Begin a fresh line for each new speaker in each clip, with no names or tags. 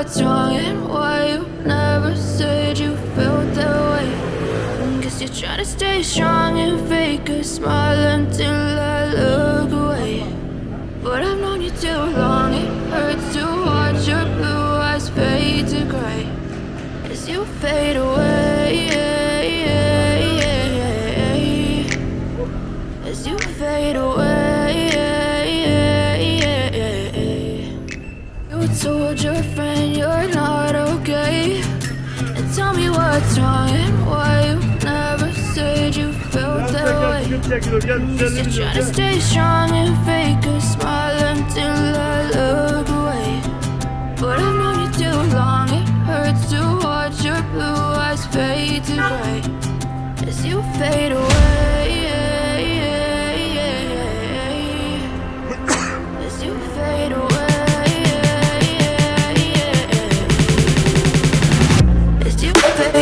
what's wrong and why you never said you felt that way. Guess you're trying to stay strong and fake a smile until I look away. But I've known you too long, it hurts to watch your blue eyes fade to gray as you fade away, as you fade away. You told your friend you're not okay, and tell me what's wrong and why you never said you felt that way. You're trying to stay strong and fake a smile until I look away. But I've known you too long, it hurts to watch your blue eyes fade to gray as you fade away, as you fade away, as you fade away.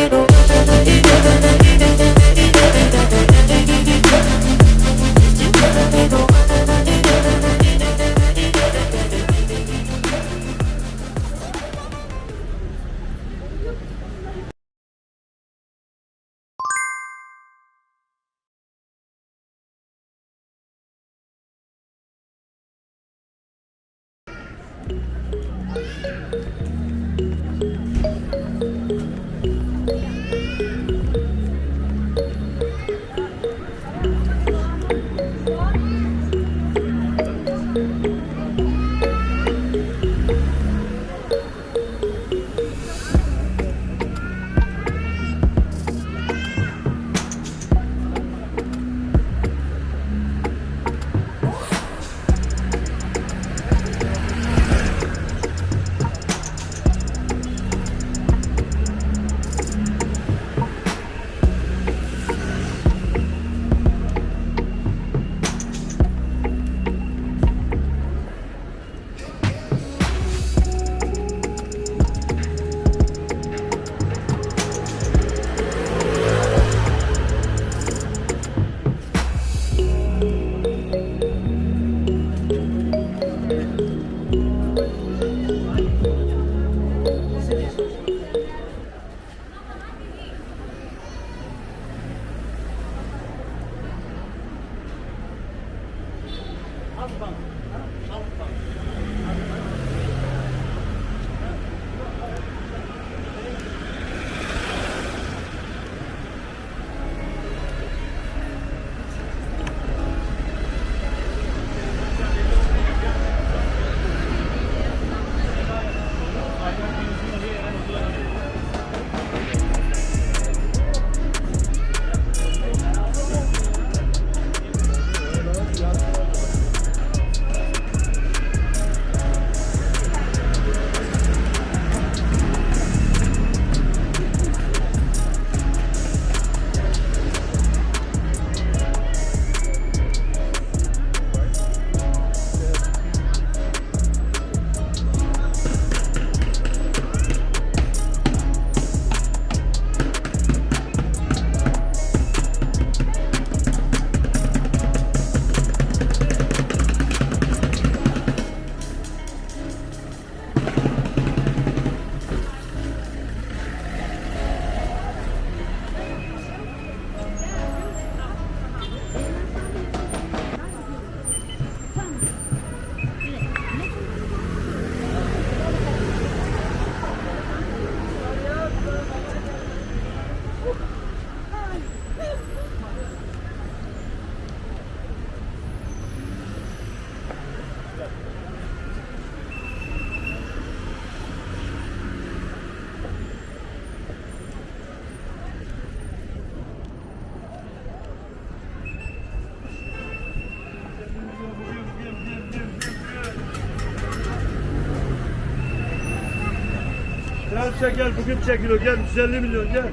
Gel gel bugün çekiliyor gel 150 milyon gel.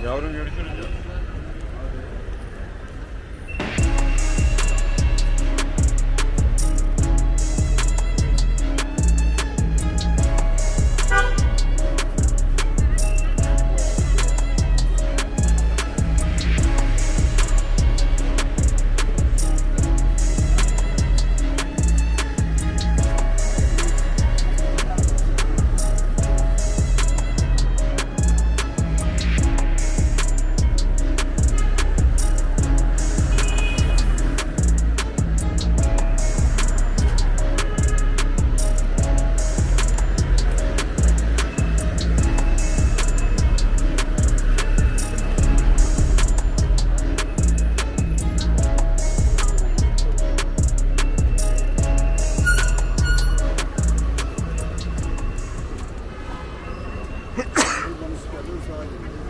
Yavrum görüşürüz ya. sağ olun.